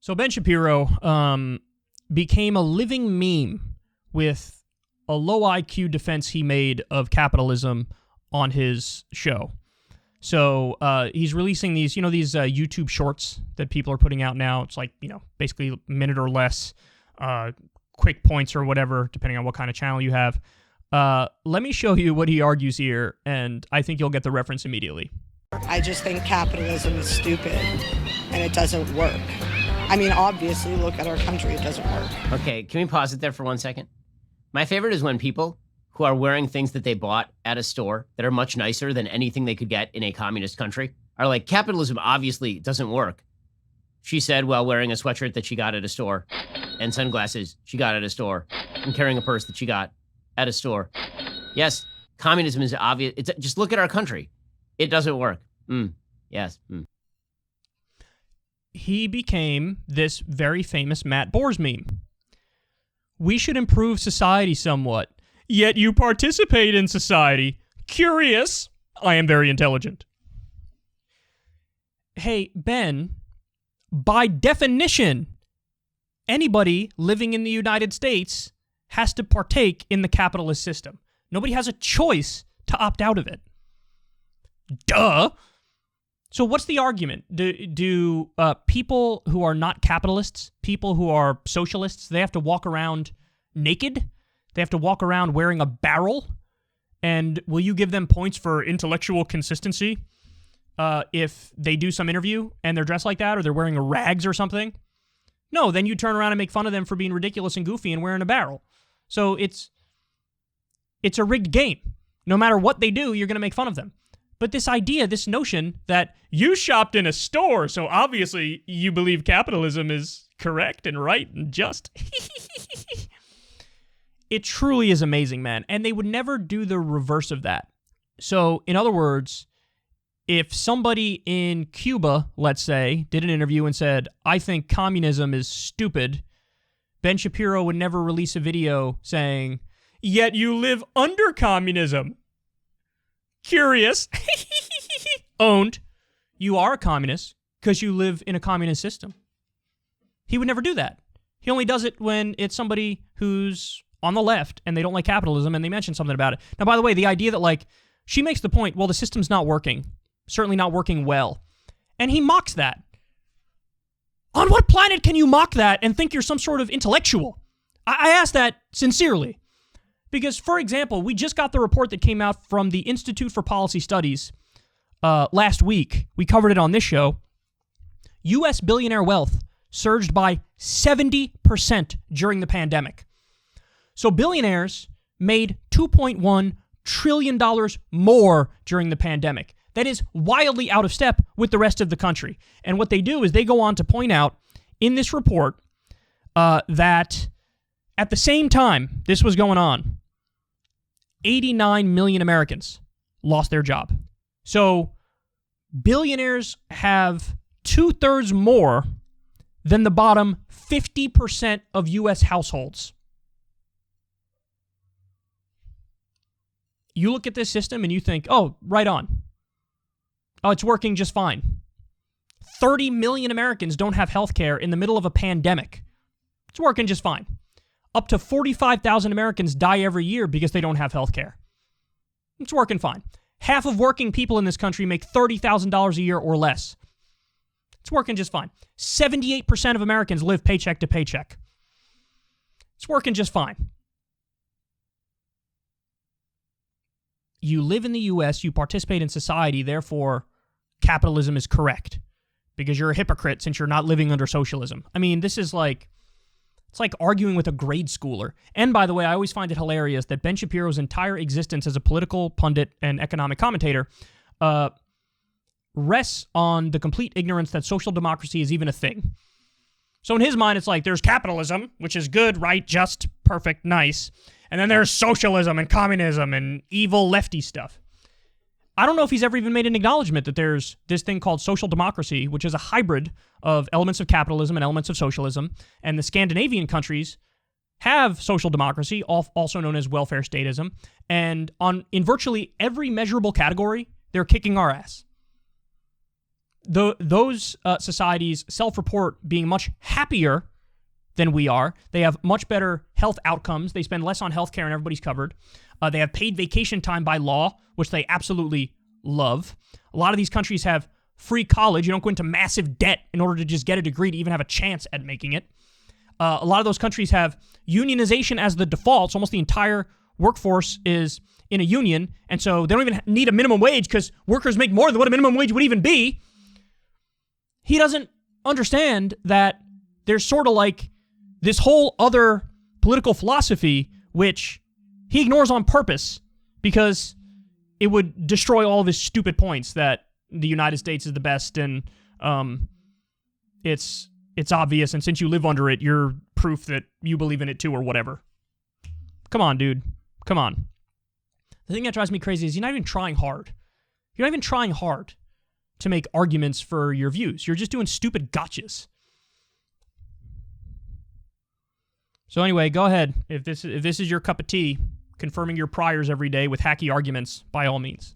So Ben Shapiro became a living meme with a low IQ defense he made of capitalism on his show. So he's releasing these, these YouTube shorts that people are putting out now. It's like, basically a minute or less, quick points or whatever, depending on what kind of channel you have. Let me show you what he argues here, and I think you'll get the reference immediately. I just think capitalism is stupid, and it doesn't work. I mean, obviously, look at our country, it doesn't work. Okay, can we pause it there for 1 second? My favorite is when people who are wearing things that they bought at a store that are much nicer than anything they could get in a communist country are like, capitalism obviously doesn't work. She said while wearing a sweatshirt that she got at a store and sunglasses she got at a store and carrying a purse that she got at a store. Yes, communism is obvious. Just look at our country. It doesn't work. Yes. He became this very famous Matt Boers meme. We should improve society somewhat. Yet you participate in society. Curious. I am very intelligent. Hey, Ben, by definition, anybody living in the United States has to partake in the capitalist system. Nobody has a choice to opt out of it. Duh. So what's the argument? Do people who are not capitalists, people who are socialists, they have to walk around naked? They have to walk around wearing a barrel? And will you give them points for intellectual consistency if they do some interview and they're dressed like that, or they're wearing rags or something? No, then you turn around and make fun of them for being ridiculous and goofy and wearing a barrel. So it's a rigged game. No matter what they do, you're going to make fun of them. But this idea, this notion that you shopped in a store, so obviously you believe capitalism is correct and right and just. It truly is amazing, man. And they would never do the reverse of that. So, in other words, if somebody in Cuba, let's say, did an interview and said, I think communism is stupid, Ben Shapiro would never release a video saying, yet you live under communism. Curious. Owned. You are a communist because you live in a communist system. He would never do that. He only does it when it's somebody who's on the left and they don't like capitalism and they mention something about it. Now, by the way, the idea that, she makes the point, well, the system's not working. Certainly not working well. And he mocks that. On what planet can you mock that and think you're some sort of intellectual? I ask that sincerely. Because, for example, we just got the report that came out from the Institute for Policy Studies last week. We covered it on this show. U.S. billionaire wealth surged by 70% during the pandemic. So billionaires made $2.1 trillion more during the pandemic. That is wildly out of step with the rest of the country. And what they do is they go on to point out in this report that at the same time this was going on, 89 million Americans lost their job. So billionaires have 2/3 more than the bottom 50% of U.S. households. You look at this system and you think, oh, right on. Oh, it's working just fine. 30 million Americans don't have health care in the middle of a pandemic. It's working just fine. Up to 45,000 Americans die every year because they don't have health care. It's working fine. Half of working people in this country make $30,000 a year or less. It's working just fine. 78% of Americans live paycheck to paycheck. It's working just fine. You live in the U.S., you participate in society, therefore capitalism is correct because you're a hypocrite since you're not living under socialism. I mean, this is it's like arguing with a grade schooler. And by the way, I always find it hilarious that Ben Shapiro's entire existence as a political pundit and economic commentator rests on the complete ignorance that social democracy is even a thing. So in his mind, it's like there's capitalism, which is good, right, just, perfect, nice. And then there's socialism and communism and evil lefty stuff. I don't know if he's ever even made an acknowledgement that there's this thing called social democracy, which is a hybrid of elements of capitalism and elements of socialism. And the Scandinavian countries have social democracy, also known as welfare statism. And in virtually every measurable category, they're kicking our ass. those societies self-report being much happier than we are. They have much better health outcomes. They spend less on healthcare and everybody's covered. They have paid vacation time by law, which they absolutely love. A lot of these countries have free college. You don't go into massive debt in order to just get a degree to even have a chance at making it. A lot of those countries have unionization as the default. So almost the entire workforce is in a union, and so they don't even need a minimum wage because workers make more than what a minimum wage would even be. He doesn't understand that there's sort of like this whole other political philosophy which he ignores on purpose because it would destroy all of his stupid points that the United States is the best and it's obvious, and since you live under it, you're proof that you believe in it too or whatever. Come on, dude. Come on. The thing that drives me crazy is you're not even trying hard. You're not even trying hard to make arguments for your views. You're just doing stupid gotchas. So anyway, go ahead. If this is your cup of tea, confirming your priors every day with hacky arguments, by all means.